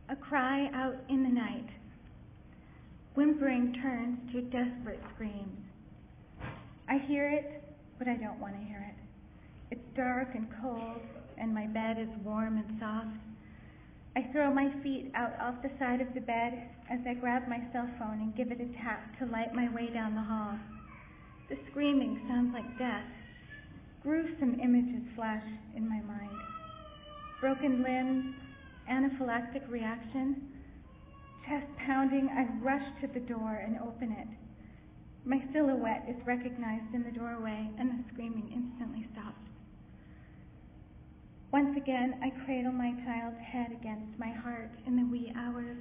a cry out in the night. Whimpering turns to desperate screams. I hear it, but I don't want to hear it. It's dark and cold, and my bed is warm and soft. I throw my feet out off the side of the bed as I grab my cell phone and give it a tap to light my way down the hall. The screaming sounds like death. Gruesome images flash in my mind. Broken limbs, anaphylactic reaction, chest pounding. I rush to the door and open it. My silhouette is recognized in the doorway, and the screaming instantly stops. Once again, I cradle my child's head against my heart in the wee hours.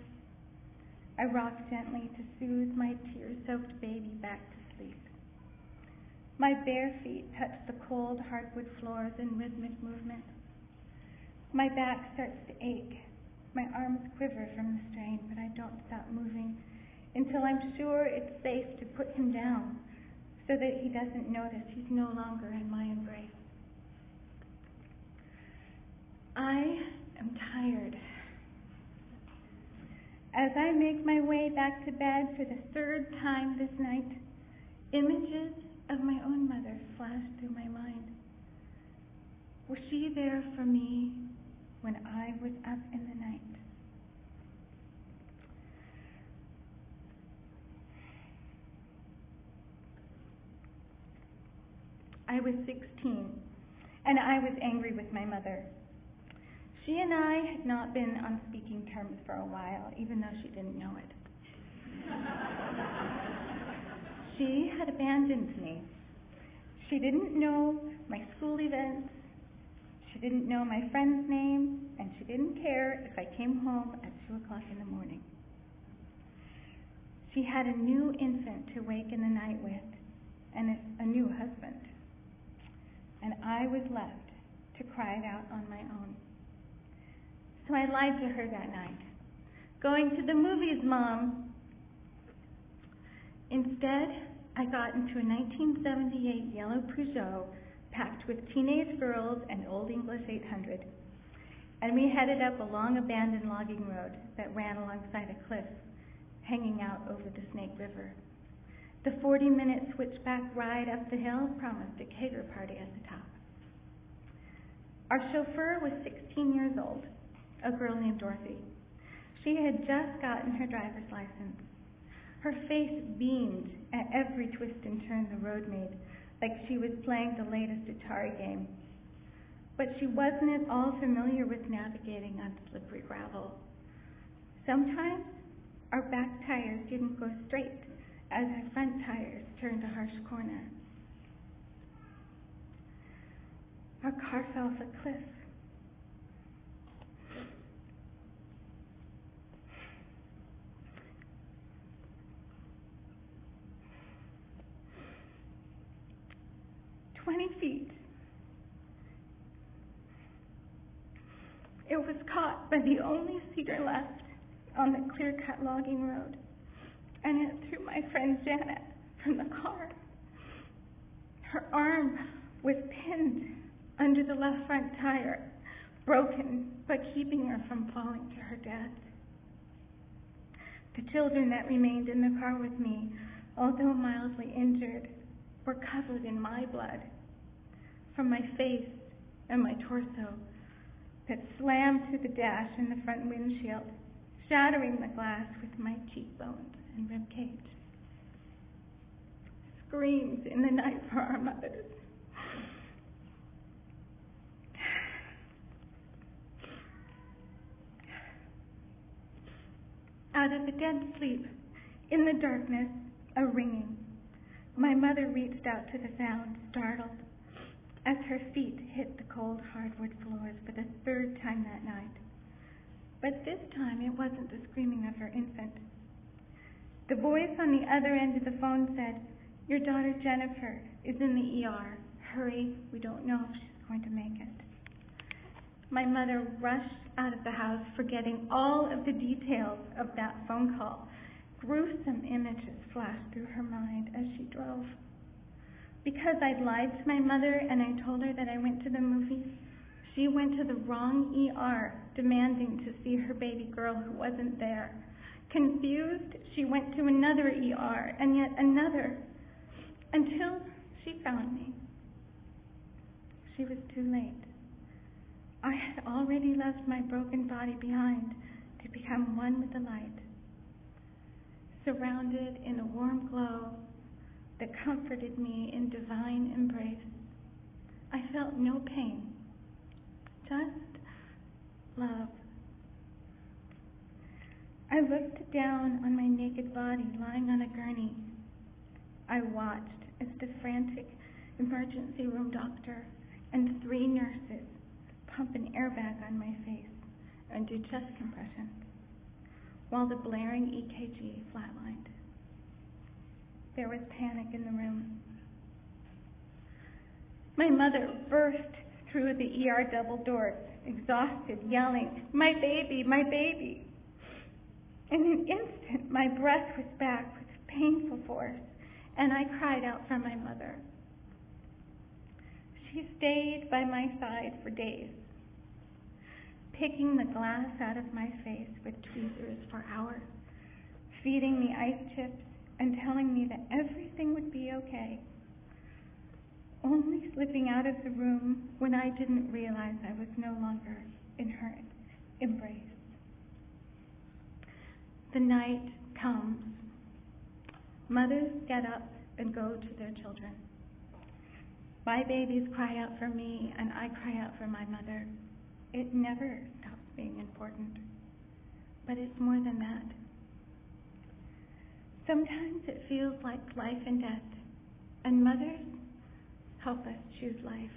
I rock gently to soothe my tear-soaked baby back to sleep. My bare feet touch the cold hardwood floors in rhythmic movement. My back starts to ache. My arms quiver from the strain, but I don't stop moving until I'm sure it's safe to put him down so that he doesn't notice he's no longer in my embrace. I am tired. As I make my way back to bed for the third time this night, images of my own mother flash through my mind. Was she there for me when I was up in the night? I was 16, and I was angry with my mother. She and I had not been on speaking terms for a while, even though she didn't know it. She had abandoned me. She didn't know my school events. She didn't know my friend's name, and she didn't care if I came home at 2 o'clock in the morning. She had a new infant to wake in the night with, and a new husband. And I was left to cry it out on my own. So I lied to her that night. Going to the movies, Mom. Instead, I got into a 1978 yellow Peugeot packed with teenage girls and Old English 800. And we headed up a long abandoned logging road that ran alongside a cliff, hanging out over the Snake River. The 40-minute switchback ride up the hill promised a cater party at the top. Our chauffeur was 16 years old, a girl named Dorothy. She had just gotten her driver's license. Her face beamed at every twist and turn the road made, like she was playing the latest Atari game. But she wasn't at all familiar with navigating on slippery gravel. Sometimes our back tires didn't go straight as our front tires turned a harsh corner. Our car fell off a cliff. Feet. It was caught by the only cedar left on the clear-cut logging road, and it threw my friend Janet from the car. Her arm was pinned under the left front tire, broken, but keeping her from falling to her death. The children that remained in the car with me, although mildly injured, were covered in my blood from my face and my torso that slammed through the dash in the front windshield, shattering the glass with my cheekbones and rib cage. Screams in the night for our mothers. Out of a dead sleep, in the darkness, a ringing. My mother reached out to the sound, startled, as her feet hit the cold hardwood floors for the third time that night. But this time it wasn't the screaming of her infant. The voice on the other end of the phone said, "Your daughter Jennifer is in the ER. Hurry, we don't know if she's going to make it." My mother rushed out of the house, forgetting all of the details of that phone call. Gruesome images flashed through her mind as she drove. Because I'd lied to my mother and I told her that I went to the movies, She went to the wrong ER, demanding to see her baby girl who wasn't there. Confused, she went to another ER and yet another, until she found me. She was too late. I had already left my broken body behind to become one with the light, surrounded in a warm glow that comforted me in divine embrace. I felt no pain, just love. I looked down on my naked body lying on a gurney. I watched as the frantic emergency room doctor and 3 nurses pump an airbag on my face and do chest compressions, while the blaring EKG flatlined. There was panic in the room. My mother burst through the ER double doors, exhausted, yelling, "My baby, my baby!" In an instant, my breath was back with painful force, and I cried out for my mother. She stayed by my side for days, picking the glass out of my face with tweezers for hours, feeding me ice chips and telling me that everything would be okay, only slipping out of the room when I didn't realize I was no longer in her embrace. The night comes. Mothers get up and go to their children. My babies cry out for me, and I cry out for my mother. It never stops being important, but it's more than that. Sometimes it feels like life and death, and mothers help us choose life.